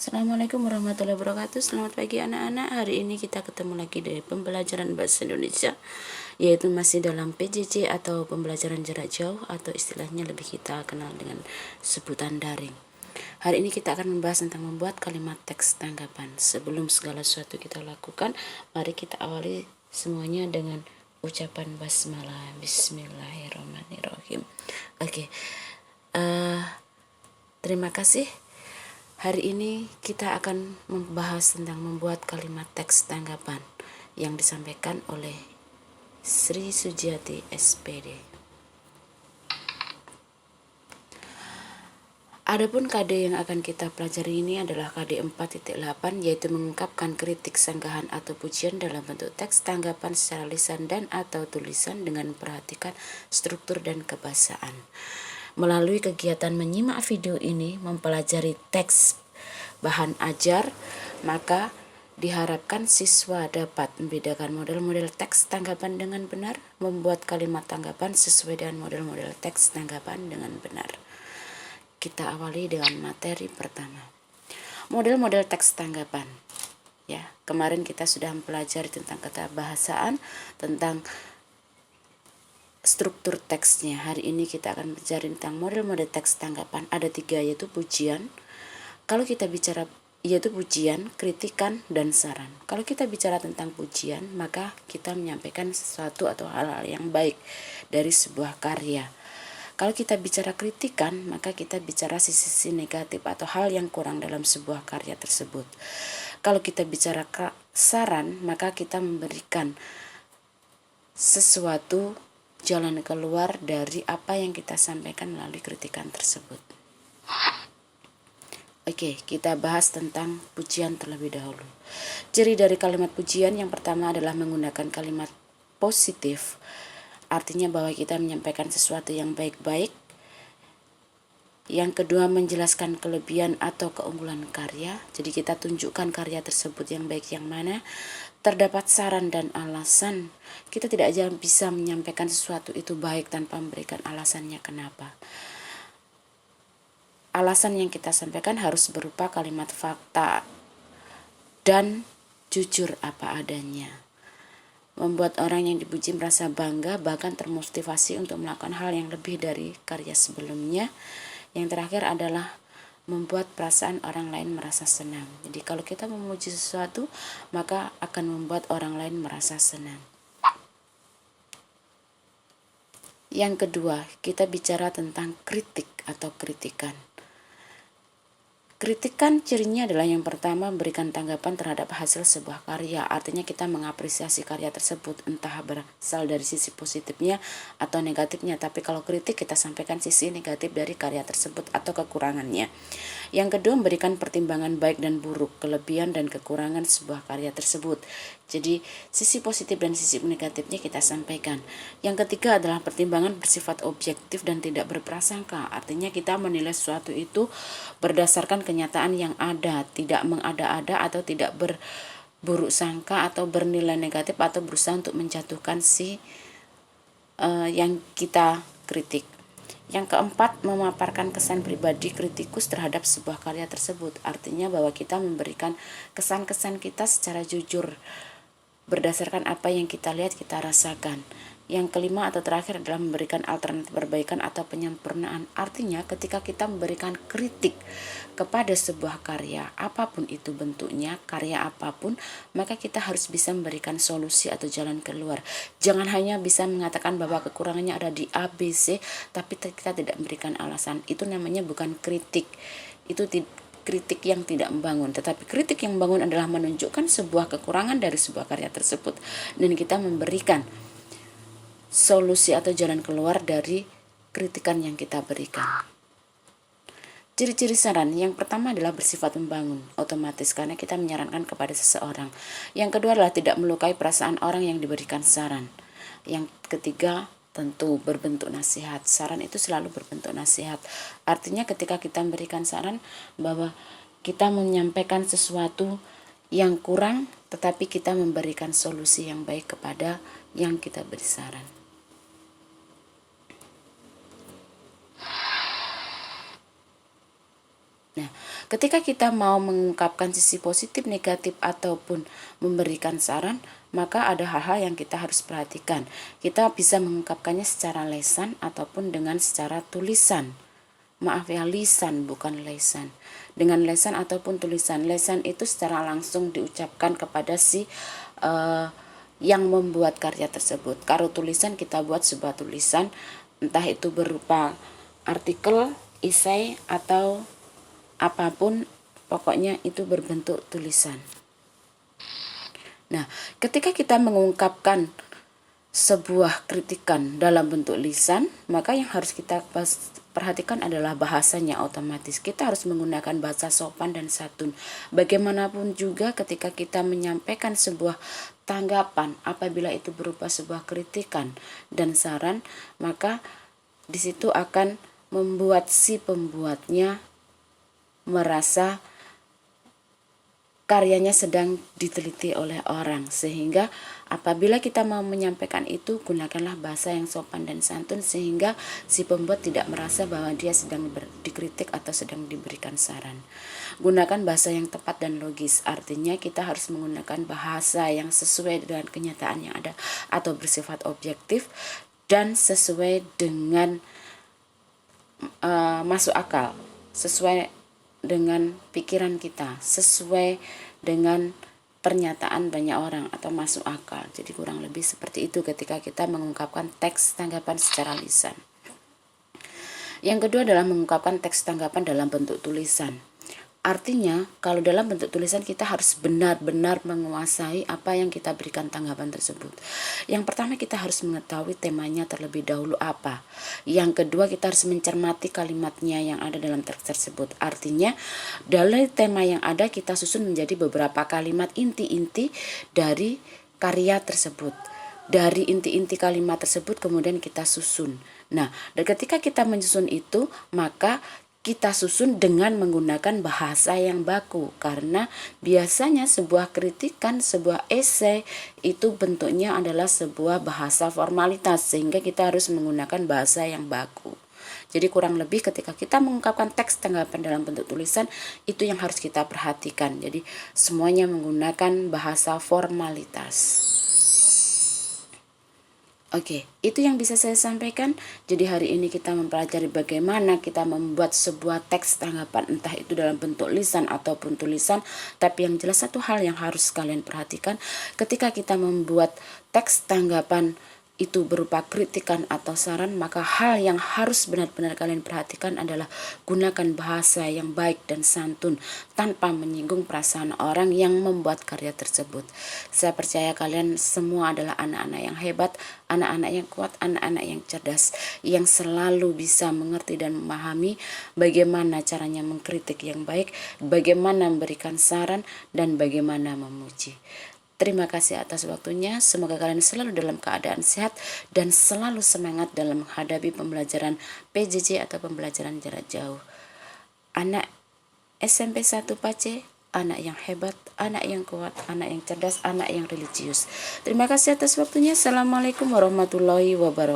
Assalamualaikum warahmatullahi wabarakatuh. Selamat pagi anak-anak. Hari ini kita ketemu lagi dari pembelajaran bahasa Indonesia, yaitu masih dalam PJJ atau pembelajaran jarak jauh, atau istilahnya lebih kita kenal dengan sebutan daring. Hari ini kita akan membahas tentang membuat kalimat teks tanggapan. Sebelum segala sesuatu kita lakukan, mari kita awali semuanya dengan ucapan basmalah. Bismillahirrahmanirrahim. Oke. Terima kasih. Hari ini kita akan membahas tentang membuat kalimat teks tanggapan yang disampaikan oleh Sri Sujiati SPD. Adapun KD yang akan kita pelajari ini adalah KD 4.8, yaitu mengungkapkan kritik, sanggahan atau pujian dalam bentuk teks tanggapan secara lisan dan atau tulisan dengan memperhatikan struktur dan kebahasaan. Melalui kegiatan menyimak video ini, mempelajari teks bahan ajar, maka diharapkan siswa dapat membedakan model-model teks tanggapan dengan benar, membuat kalimat tanggapan sesuai dengan model-model teks tanggapan dengan benar. Kita awali dengan materi pertama. Model-model teks tanggapan. Ya, kemarin kita sudah mempelajari tentang kata bahasaan, tentang struktur teksnya. Hari ini kita akan belajar tentang model-model teks tanggapan. Ada 3, yaitu pujian. Kalau kita bicara yaitu pujian, kritikan, dan saran. Kalau kita bicara tentang pujian, maka kita menyampaikan sesuatu atau hal-hal yang baik dari sebuah karya. Kalau kita bicara kritikan, maka kita bicara sisi-sisi negatif atau hal yang kurang dalam sebuah karya tersebut. Kalau kita bicara saran, maka kita memberikan sesuatu jalan keluar dari apa yang kita sampaikan melalui kritikan tersebut. Oke, kita bahas tentang pujian terlebih dahulu. Ciri dari kalimat pujian yang pertama adalah menggunakan kalimat positif, artinya bahwa kita menyampaikan sesuatu yang baik-baik. Yang kedua, menjelaskan kelebihan atau keunggulan karya, jadi kita tunjukkan karya tersebut yang baik yang mana. Terdapat saran dan alasan. Kita tidak aja bisa menyampaikan sesuatu itu baik tanpa memberikan alasannya kenapa. Alasan yang kita sampaikan harus berupa kalimat fakta dan jujur apa adanya. Membuat orang yang dipuji merasa bangga, bahkan termotivasi untuk melakukan hal yang lebih dari karya sebelumnya. Yang terakhir adalah membuat perasaan orang lain merasa senang. Jadi kalau kita memuji sesuatu, maka akan membuat orang lain merasa senang. Yang kedua, kita bicara tentang kritik atau kritikan. Kritikan cirinya adalah yang pertama, memberikan tanggapan terhadap hasil sebuah karya. Artinya kita mengapresiasi karya tersebut, entah berasal dari sisi positifnya atau negatifnya. Tapi kalau kritik, kita sampaikan sisi negatif dari karya tersebut atau kekurangannya. Yang kedua, memberikan pertimbangan baik dan buruk, kelebihan dan kekurangan sebuah karya tersebut. Jadi sisi positif dan sisi negatifnya kita sampaikan. Yang ketiga adalah pertimbangan bersifat objektif dan tidak berprasangka. Artinya kita menilai sesuatu itu berdasarkan kenyataan yang ada, tidak mengada-ada atau tidak berburuk sangka atau bernilai negatif atau berusaha untuk menjatuhkan yang kita kritik. Yang keempat, memaparkan kesan pribadi kritikus terhadap sebuah karya tersebut. Artinya bahwa kita memberikan kesan-kesan kita secara jujur berdasarkan apa yang kita lihat, kita rasakan. Yang kelima atau terakhir adalah memberikan alternatif perbaikan atau penyempurnaan. Artinya ketika kita memberikan kritik kepada sebuah karya, apapun itu bentuknya, karya apapun, maka kita harus bisa memberikan solusi atau jalan keluar. Jangan hanya bisa mengatakan bahwa kekurangannya ada di A, B, C, tapi kita tidak memberikan alasan. Itu namanya bukan kritik. Itu kritik yang tidak membangun. Tetapi kritik yang membangun adalah menunjukkan sebuah kekurangan dari sebuah karya tersebut, dan kita memberikan solusi atau jalan keluar dari kritikan yang kita berikan. Ciri-ciri saran yang pertama adalah bersifat membangun, otomatis karena kita menyarankan kepada seseorang. Yang kedua adalah tidak melukai perasaan orang yang diberikan saran. Yang ketiga, tentu berbentuk nasihat. Saran itu selalu berbentuk nasihat. Artinya ketika kita memberikan saran, bahwa kita menyampaikan sesuatu yang kurang, tetapi kita memberikan solusi yang baik kepada yang kita beri saran. Nah, ketika kita mau mengungkapkan sisi positif, negatif, ataupun memberikan saran, maka ada hal-hal yang kita harus perhatikan. Kita bisa mengungkapkannya secara lisan ataupun dengan secara tulisan. Maaf ya, lisan bukan lesan. Dengan lesan ataupun tulisan. Lesan itu secara langsung diucapkan kepada si yang membuat karya tersebut. Kalau tulisan kita buat sebuah tulisan, entah itu berupa artikel, esai, atau apapun, pokoknya itu berbentuk tulisan. Nah, ketika kita mengungkapkan sebuah kritikan dalam bentuk lisan, maka yang harus kita perhatikan adalah bahasanya. Otomatis kita harus menggunakan bahasa sopan dan santun. Bagaimanapun juga ketika kita menyampaikan sebuah tanggapan, apabila itu berupa sebuah kritikan dan saran, maka di situ akan membuat si pembuatnya merasa karyanya sedang diteliti oleh orang, sehingga apabila kita mau menyampaikan itu, gunakanlah bahasa yang sopan dan santun sehingga si pembuat tidak merasa bahwa dia sedang dikritik atau sedang diberikan saran. Gunakan bahasa yang tepat dan logis, artinya kita harus menggunakan bahasa yang sesuai dengan kenyataan yang ada atau bersifat objektif dan sesuai dengan masuk akal, sesuai dengan pikiran kita, sesuai dengan pernyataan banyak orang atau masuk akal. Jadi kurang lebih seperti itu ketika kita mengungkapkan teks tanggapan secara lisan. Yang kedua adalah mengungkapkan teks tanggapan dalam bentuk tulisan. Artinya, kalau dalam bentuk tulisan kita harus benar-benar menguasai apa yang kita berikan tanggapan tersebut. Yang pertama, kita harus mengetahui temanya terlebih dahulu apa. Yang kedua, kita harus mencermati kalimatnya yang ada dalam teks tersebut. Artinya, dari tema yang ada kita susun menjadi beberapa kalimat inti-inti dari karya tersebut. Dari inti-inti kalimat tersebut kemudian kita susun. Nah, dan ketika kita menyusun itu, maka kita susun dengan menggunakan bahasa yang baku, karena biasanya sebuah kritikan, sebuah esai itu bentuknya adalah sebuah bahasa formalitas, sehingga kita harus menggunakan bahasa yang baku. Jadi kurang lebih ketika kita mengungkapkan teks tanggapan dalam bentuk tulisan, itu yang harus kita perhatikan. Jadi semuanya menggunakan bahasa formalitas. Oke, itu yang bisa saya sampaikan. Jadi hari ini kita mempelajari bagaimana kita membuat sebuah teks tanggapan, entah itu dalam bentuk lisan ataupun tulisan. Tapi yang jelas satu hal yang harus kalian perhatikan, ketika kita membuat teks tanggapan itu berupa kritikan atau saran, maka hal yang harus benar-benar kalian perhatikan adalah gunakan bahasa yang baik dan santun tanpa menyinggung perasaan orang yang membuat karya tersebut. Saya percaya kalian semua adalah anak-anak yang hebat, anak-anak yang kuat, anak-anak yang cerdas, yang selalu bisa mengerti dan memahami bagaimana caranya mengkritik yang baik, bagaimana memberikan saran, dan bagaimana memuji. Terima kasih atas waktunya. Semoga kalian selalu dalam keadaan sehat dan selalu semangat dalam menghadapi pembelajaran PJJ atau pembelajaran jarak jauh. Anak SMP 1 Pace, anak yang hebat, anak yang kuat, anak yang cerdas, anak yang religius. Terima kasih atas waktunya. Assalamualaikum warahmatullahi wabarakatuh.